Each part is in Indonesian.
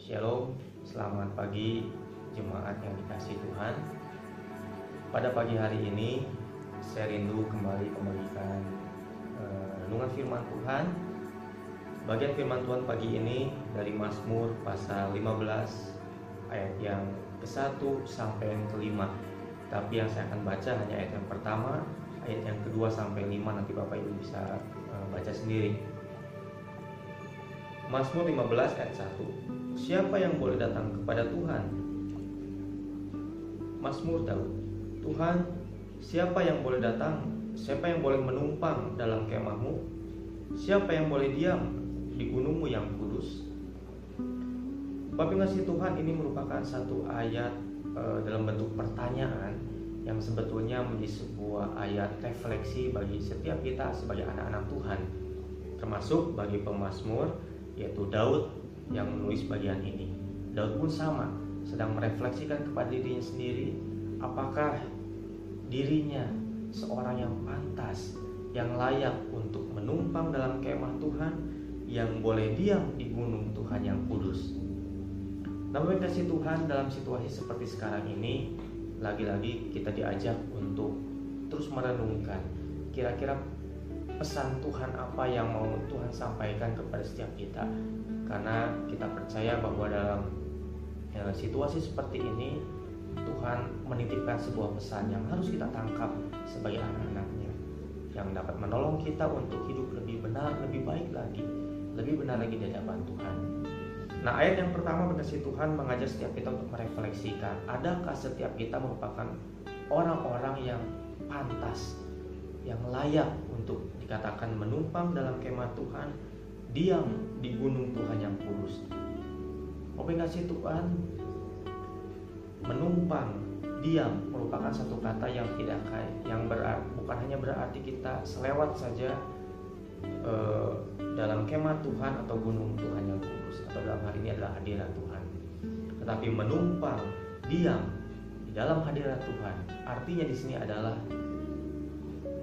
Shalom, selamat pagi jemaat yang dikasihi Tuhan. Pada pagi hari ini saya rindu kembali membagikan renungan firman Tuhan. Bagian firman Tuhan pagi ini dari Mazmur pasal 15 ayat yang ke-1 sampai yang ke-5. Tapi yang saya akan baca hanya ayat yang pertama, ayat yang kedua sampai 5, nanti Bapak Ibu bisa baca sendiri. Mazmur 15 ayat 1. Siapa yang boleh datang kepada Tuhan? Mazmur Daud. Tuhan, siapa yang boleh datang? Siapa yang boleh menumpang dalam kemahmu? Siapa yang boleh diam di gunungmu yang kudus? Bapak kasih Tuhan, ini merupakan satu ayat dalam bentuk pertanyaan yang sebetulnya menjadi sebuah ayat refleksi bagi setiap kita sebagai anak-anak Tuhan, termasuk bagi pemazmur yaitu Daud yang menulis bagian ini. Daud pun sama, sedang merefleksikan kepada dirinya sendiri, apakah dirinya seorang yang pantas, yang layak untuk menumpang dalam kemah Tuhan, yang boleh diam di gunung Tuhan yang kudus. Namun kasih Tuhan, dalam situasi seperti sekarang ini, lagi-lagi kita diajak untuk terus merenungkan kira-kira pesan Tuhan apa yang mau Tuhan sampaikan kepada setiap kita. Karena kita percaya bahwa dalam situasi seperti ini Tuhan menitipkan sebuah pesan yang harus kita tangkap sebagai anak-anaknya, yang dapat menolong kita untuk hidup lebih benar, lebih baik lagi, lebih benar lagi di hadapan Tuhan. Nah, ayat yang pertama berkasih Tuhan mengajak setiap kita untuk merefleksikan, adakah setiap kita merupakan orang-orang yang pantas, yang layak untuk dikatakan menumpang dalam kemah Tuhan, diam di gunung Tuhan yang kudus. Bapak kasih Tuhan, menumpang, diam merupakan satu kata yang tidak bukan hanya berarti kita selewat saja dalam kemah Tuhan atau gunung Tuhan yang kudus, atau dalam hal ini adalah hadirat Tuhan. Tetapi menumpang, diam di dalam hadirat Tuhan, artinya di sini adalah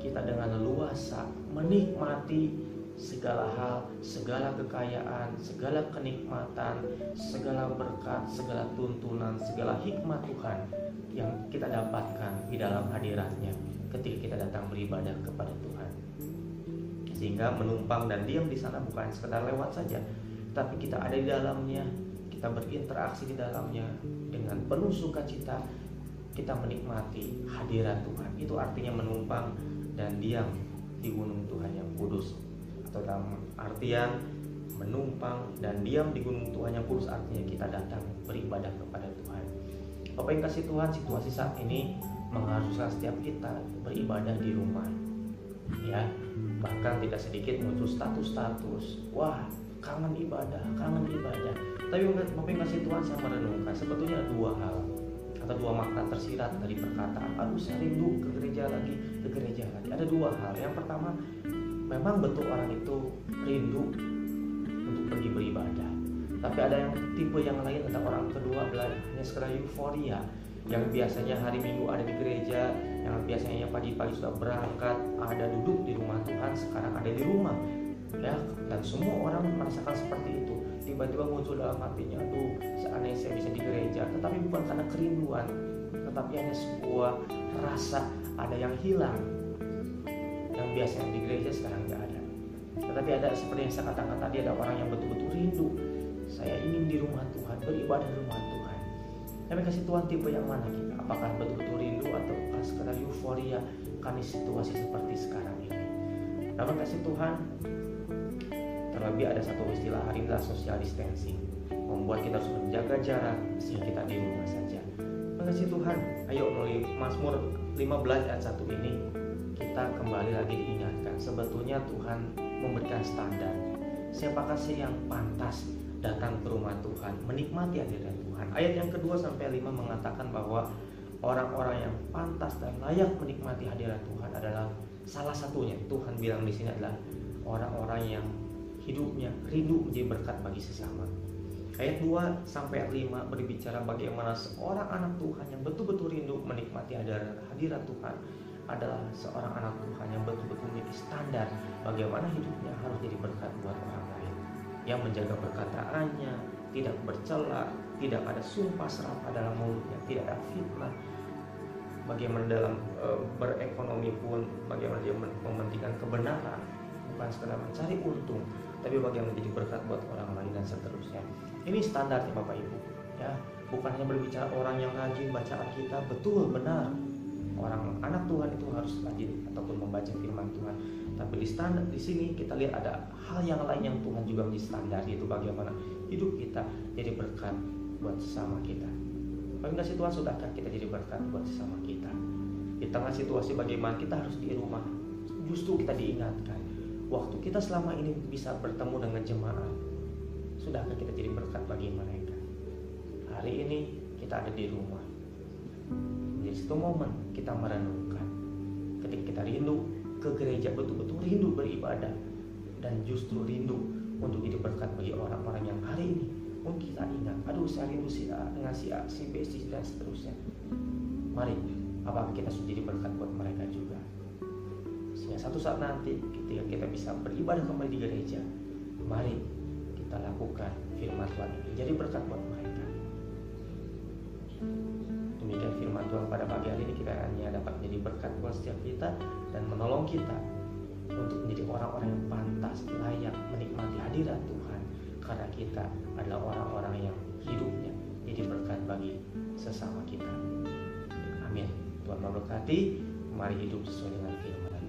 kita dengan leluasa menikmati segala hal, segala kekayaan, segala kenikmatan, segala berkat, segala tuntunan, segala hikmat Tuhan yang kita dapatkan di dalam hadiratnya ketika kita datang beribadah kepada Tuhan. Sehingga menumpang dan diam di sana bukan sekedar lewat saja, tapi kita ada di dalamnya, kita berinteraksi di dalamnya dengan penuh sukacita, kita menikmati hadirat Tuhan. Itu artinya menumpang dan diam di gunung Tuhan yang kudus, atau dalam artian menumpang dan diam di gunung Tuhan yang kudus artinya kita datang beribadah kepada Tuhan. Bapak yang kasih Tuhan, situasi saat ini mengharuskan setiap kita beribadah di rumah, ya. Bahkan tidak sedikit muncul status-status, wah kangen ibadah. Tapi Bapak yang kasih Tuhan, saya merenungkan sebetulnya ada dua hal atau dua makna tersirat dari perkataan aduh saya rindu ke gereja lagi. Ada dua hal. Yang pertama, memang betul orang itu rindu untuk pergi beribadah, tapi ada yang tipe yang lain, ada orang kedua hanya sekedar euforia, yang biasanya hari Minggu ada di gereja, yang biasanya pagi-pagi sudah berangkat, ada duduk di rumah Tuhan, sekarang ada di rumah, ya. Dan semua orang merasakan seperti itu. Tiba-tiba muncul dalam hatinya, aduh seandainya saya bisa di gereja, tetapi bukan karena kerinduan, tetapi hanya sebuah rasa ada yang hilang, yang biasanya di gereja sekarang nggak ada. Tetapi ada, seperti yang saya katakan tadi, ada orang yang betul-betul rindu, saya ingin di rumah Tuhan, beribadah di rumah Tuhan. Tapi kasih Tuhan, tipe yang mana kita? Apakah betul-betul rindu atau sekedar euforia karena situasi seperti sekarang ini? Namun kasih Tuhan, terlebih ada satu istilah hari ini adalah social distancing, membuat kita harus menjaga jarak sehingga kita di rumah saja. Kasih Tuhan, ayo melalui Mazmur 15 ayat 1 ini kita kembali lagi diingatkan, sebetulnya Tuhan memberikan standar siapakah sih yang pantas datang ke rumah Tuhan, menikmati hadirat Tuhan. Ayat yang kedua sampai 5 mengatakan bahwa orang-orang yang pantas dan layak menikmati hadirat Tuhan adalah salah satunya, Tuhan bilang di sini adalah orang-orang yang hidupnya rindu menjadi berkat bagi sesama. Ayat 2 sampai 5 berbicara bagaimana seorang anak Tuhan yang betul-betul rindu menikmati hadirat Tuhan adalah seorang anak Tuhan yang betul-betul memiliki standar bagaimana hidupnya harus jadi berkat buat orang lain, yang menjaga perkataannya, tidak bercela, tidak ada sumpah serapah dalam mulutnya, tidak ada fitnah. Bagaimana dalam berekonomi pun, bagaimana dia mementingkan kebenaran, bukan sekedar mencari untung, tapi bagaimana menjadi berkat buat orang lain dan seterusnya. Ini standarnya Bapak Ibu, ya. Bukan hanya berbicara orang yang rajin baca Alkitab, betul benar. Orang anak Tuhan itu harus rajin ataupun membaca firman Tuhan. Tapi di standar di sini kita lihat ada hal yang lain yang Tuhan juga menjadi standar, yaitu bagaimana hidup kita jadi berkat buat sesama kita. Bagi kasih Tuhan, sudahkah kita jadi berkat buat sesama kita? Di tengah situasi bagaimana kita harus di rumah, justru kita diingatkan, waktu kita selama ini bisa bertemu dengan jemaat, sudahkah kita jadi berkat bagi mereka? Hari ini kita ada di rumah, jadi satu momen kita merenungkan, ketika kita rindu ke gereja, betul-betul rindu beribadah, dan justru rindu untuk jadi berkat bagi orang-orang yang hari ini mungkin kita ingat, aduh saya rindu si A dengan si A, si B, si dan seterusnya. Mari, apakah kita sudah jadi berkat buat mereka juga? Sehingga satu saat nanti ketika kita bisa beribadah kembali di gereja, mari kita lakukan firman Tuhan ini jadi berkat buat mereka. Demikian firman Tuhan pada pagi hari ini, kita hanya dapat menjadi berkat buat setiap kita dan menolong kita untuk menjadi orang-orang yang pantas, layak menikmati hadirat Tuhan, karena kita adalah orang-orang yang hidupnya jadi berkat bagi sesama kita. Amin. Tuhan memberkati. Mari hidup sesuai dengan firman